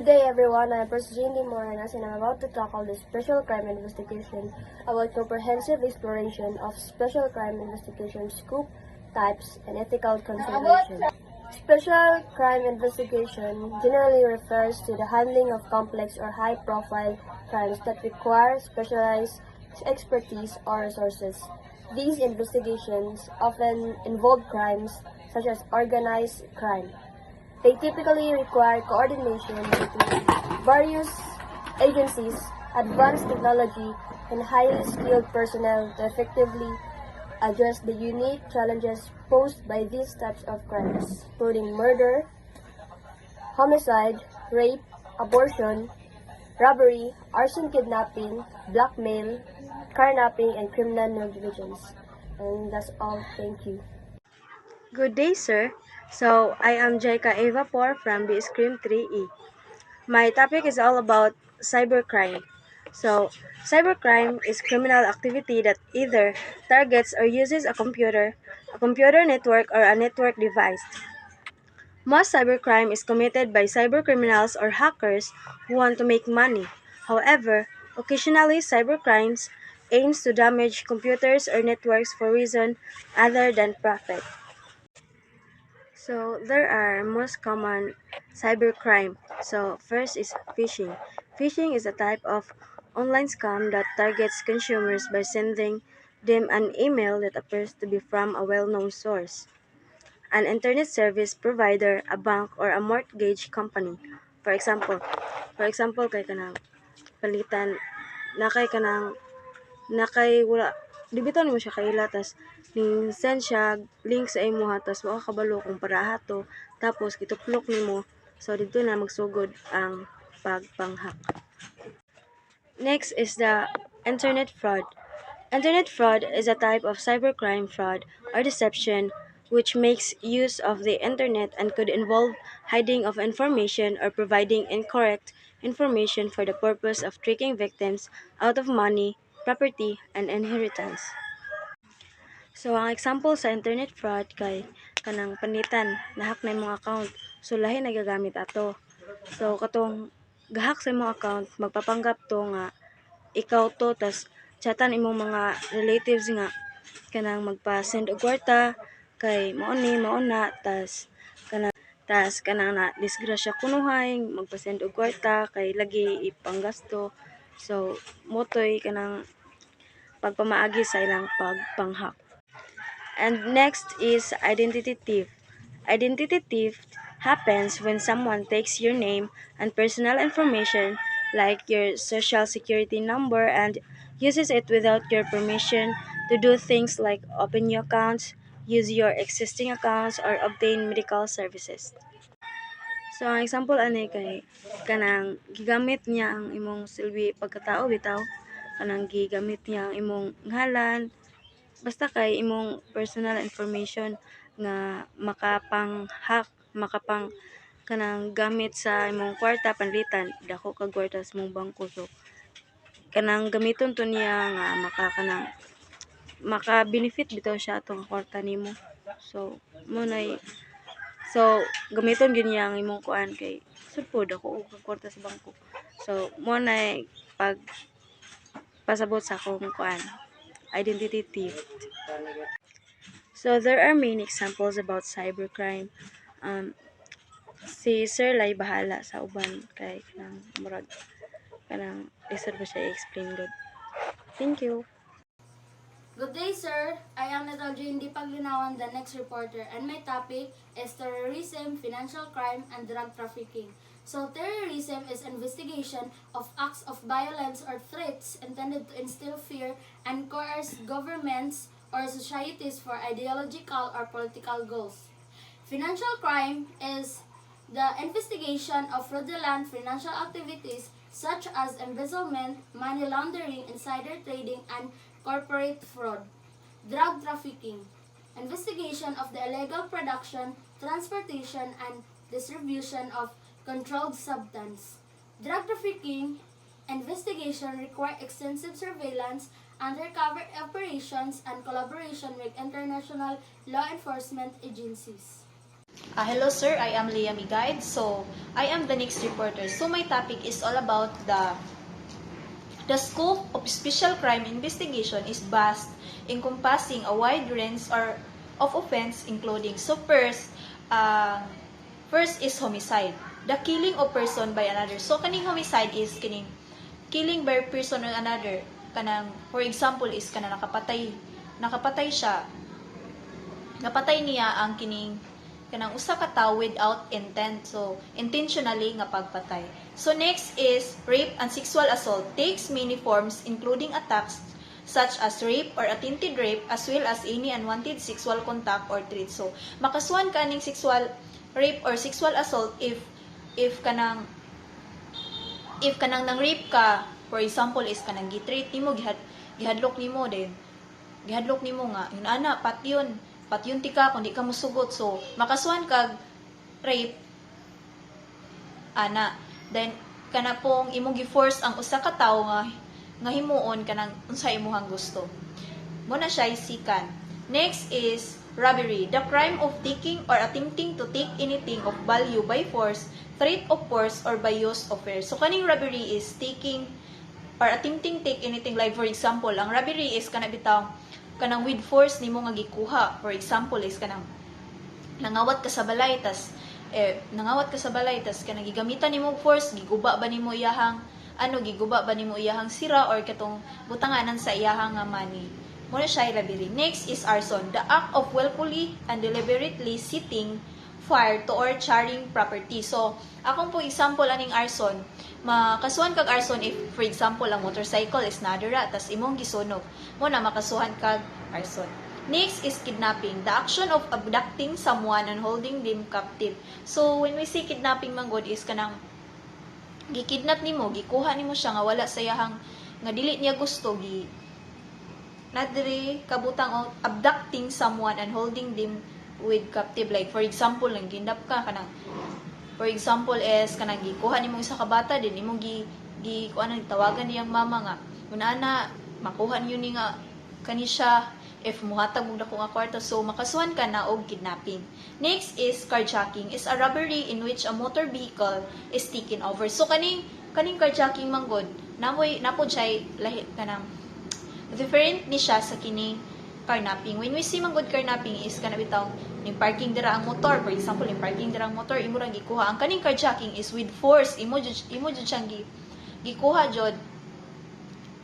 Good day everyone, I am Professor Jindy Moranas and I'm about to tackle the special crime investigation about comprehensive exploration of special crime investigation scope, types, and ethical consideration. Special crime investigation generally refers to the handling of complex or high-profile crimes that require specialized expertise or resources. These investigations often involve crimes such as organized crime. They typically require coordination between various agencies, advanced technology, and highly skilled personnel to effectively address the unique challenges posed by these types of crimes, including murder, homicide, rape, abortion, robbery, arson, kidnapping, blackmail, carnapping, and criminal negligence. And that's all. Thank you. Good day, sir. So, I am Jaika Evapor from the Scream 3E. My topic is all about cybercrime. So, cybercrime is criminal activity that either targets or uses a computer network, or a network device. Most cybercrime is committed by cybercriminals or hackers who want to make money. However, occasionally cybercrimes aims to damage computers or networks for reason other than profit. So there are most common cybercrime. So first is phishing. Phishing is a type of online scam that targets consumers by sending them an email that appears to be from a well-known source, an internet service provider, a bank, or a mortgage company. For example, kay kanang palitan na kay kanang na kay wala di bitaw nimo siya kaila tas ning send siya link sa imuha tas wa ka kabalo kung para hato tapos gituplok nimo, so dito na magsugod ang pagpanghack. Next is the internet fraud. Internet fraud is a type of cybercrime fraud or deception which makes use of the internet and could involve hiding of information or providing incorrect information for the purpose of tricking victims out of money, property, and inheritance. So, ang example sa internet fraud kay kanang panitan, nahack na imong account. So, lahi nagagamit ato. So, katong gahak sa imong account, magpapanggap to nga ikaw to, tas chatan imong mga relatives nga kanang magpa-send og kwarta kay mao na tas kanang na disgrasya kunuhay magpa-send og kwarta kay lagi ipanggasto. So, motoy kanang pagpamaagi sa ilang pagpanghack. And next is identity theft. Identity theft happens when someone takes your name and personal information like your social security number and uses it without your permission to do things like open new accounts, use your existing accounts, or obtain medical services. So, ang example ani kay kanang gigamit niya ang imong silbi pagkatao bitaw, kanang gigamit niya ang imong ngalan, basta kay imong personal information nga makapang-hack, makapang kanang gamit sa imong kwarta panlitan, dako kag kwarta sa imong bangko. So, kanang gamiton to niya nga maka-benefit bitaw siya atong kwarta nimo. So, gamiton gyud niya ang imong kuan kay sudpod ako og kwarta sa bangko. So, mo na pag pasabot sa akong kuan identity theft. So there are many examples about cybercrime. Si Sir Lai bahala sa uban kay kanang murag kanang isod ba siya i-explain good. Thank you. Good day, sir. I am Natalja Hindi Paglinawan, the next reporter, and my topic is terrorism, financial crime, and drug trafficking. So, terrorism is investigation of acts of violence or threats intended to instill fear and coerce governments or societies for ideological or political goals. Financial crime is the investigation of fraudulent financial activities such as embezzlement, money laundering, insider trading, and corporate fraud. Drug trafficking, investigation of the illegal production, transportation, and distribution of controlled substance. Drug trafficking investigation require extensive surveillance, undercover operations, and collaboration with international law enforcement agencies. Hello sir, I am Leah Miguide. So, I am the next reporter. So, my topic is all about the scope of special crime investigation is vast, encompassing a wide range of offense including. So, first is homicide. The killing of person by another. So, kaning homicide is kining killing by person or another. Kanang, for example, is kanang nakapatay siya. Napatay niya ang kanang usa ka tawo without intent. So, intentionally nga pagpatay. So, next is rape and sexual assault takes many forms including attacks such as rape or attempted rape as well as any unwanted sexual contact or treat. So, makasuhan ka ning sexual rape or sexual assault if kanang nang rape ka, for example, is kanang gitreat nimo, gihadlok nimo din. Gihadlok nimo nga, yun ana, patyon tika kung di ka musugot. So, makasuhan kag rape, ana. Then, kana pong imong gi-force ang usa ka tawo nga himuon kanang unsa imong gusto. Muna siya isikan. Next is robbery, the crime of taking or attempting to take anything of value by force, threat of force, or by use of force. So, kaning robbery is taking or attempting take anything. Like, for example, ang robbery is kanang with force nimo nga gikuha. For example, is kanang nangawat ka sa balay, tas kanang gigamitan nimo force, giguba ba nimo iyahang sira or katong butanganan sa iyahang money. Muna siya robbery. Next is arson, the act of willfully and deliberately setting fire to or charring property. So, akong po example aning arson, makasuhan kag arson if, for example, ang motorcycle is nadira, tas imong gisunog. Muna, makasuhan kag arson. Next is kidnapping, the action of abducting someone and holding them captive. So, when we say kidnapping manggod is kanang gikidnap nimo, gikuha nimo siya nga wala sa iyahang nga dili niya gusto, nadiri kabutang o abducting someone and holding them with captive. Like, for example, nang gindap ka kanang, for example is kanang gikuha nimo isa ka bata din imong kuan tawagan niyang mama nga una makuha niyo ni nga kani siya if muhatag og dako nga kwarta. So, makasuhan ka na og kidnapping. Next is carjacking, is a robbery in which a motor vehicle is taken over. So, kaning carjacking manggod napod siya lahi kanang different ni siya sa kining carnapping. When we see manggod carnapping is kana bitaw ning parking dira ang motor, for example, ning parking dira ang motor imo ra gikuha. Ang kaning carjacking is with force, imo jud siyang gikuha jud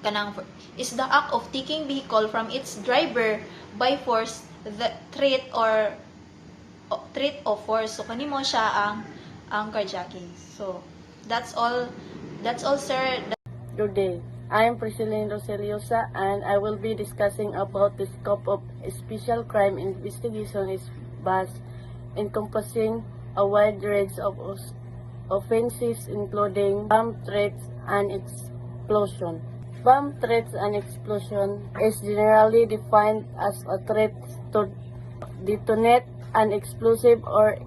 kanang is the act of taking vehicle from its driver by force, the threat of force. So kanimo siya ang carjacking. So that's all sir. Good day. I am Priscilline Roseliosa and I will be discussing about the scope of special crime investigation is vast, encompassing a wide range of offenses including bomb threats and explosion. Bomb threats and explosion is generally defined as a threat to detonate an explosive or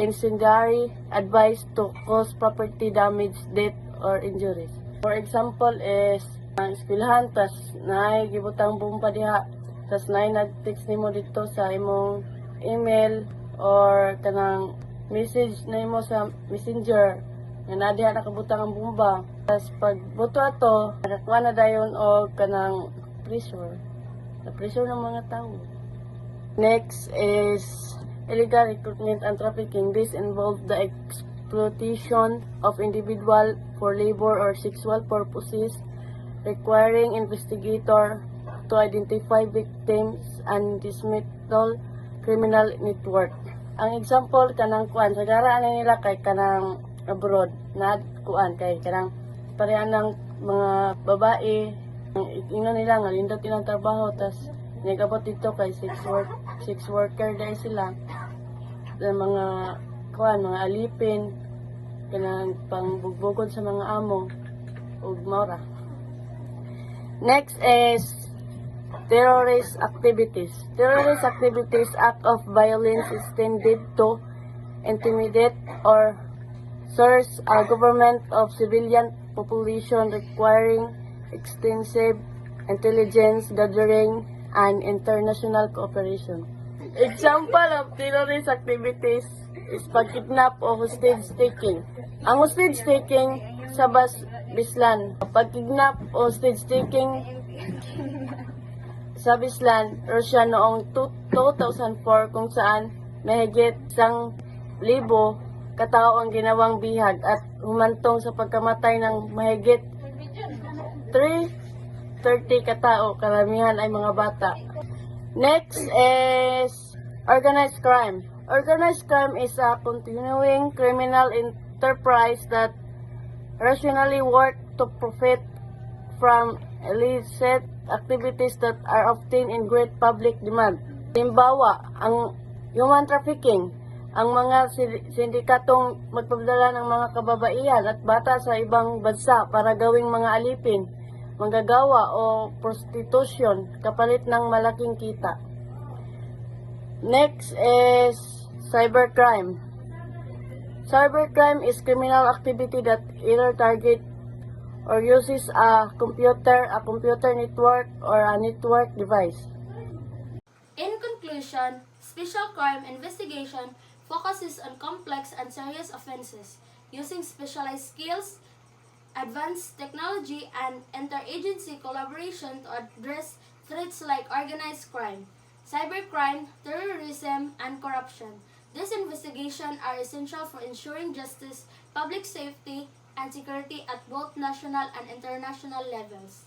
incendiary device to cause property damage, death, or injuries. For example is eskwelahan tas naay gibutang bomba diha tas naay nag-text nimo dito sa imong email or kanang message na imo sa messenger nga na diha nakabutang ang bomba. Tas pag buto ato nakakuha na dayon og kanang pressure ng mga tao. Next is illegal recruitment and trafficking. This involves the exploitation of individual for labor or sexual purposes, requiring investigator to identify victims and dismantle criminal network. Ang example kanang kuan sa gara nila kay kanang abroad na kuan kay kanang parehan ng mga babae ingnon nila nga lindot ilang trabaho tas nagabot dito kay sex worker dahil sila ng mga kuan mga alipin kanang pangbugbugod sa mga amo ug maura. Next is terrorist activities. Terrorist activities act of violence intended to intimidate or source a government of civilian population requiring extensive intelligence gathering and international cooperation. Example of terrorist activities is pagkidnap o hostage taking. Ang hostage taking sa Bislan. Pagkidnap o hostage taking sa Bislan, Russia noong 2004 kung saan mahigit 1,000 katao ang ginawang bihag at humantong sa pagkamatay ng mahigit 330 katao, karamihan ay mga bata. Next is organized crime. Organized crime is a continuing criminal enterprise that rationally work to profit from illicit activities that are often in great public demand. Halimbawa, ang human trafficking, ang mga sindikatong magpapadala ng mga kababaihan at bata sa ibang bansa para gawing mga alipin, manggagawa o prostitution kapalit ng malaking kita. Next is cybercrime. Cybercrime is criminal activity that either target or uses a computer network, or a network device. In conclusion, special crime investigation focuses on complex and serious offenses using specialized skills, advanced technology, and interagency collaboration to address threats like organized crime, cybercrime, terrorism, and corruption. These investigations are essential for ensuring justice, public safety, and security at both national and international levels.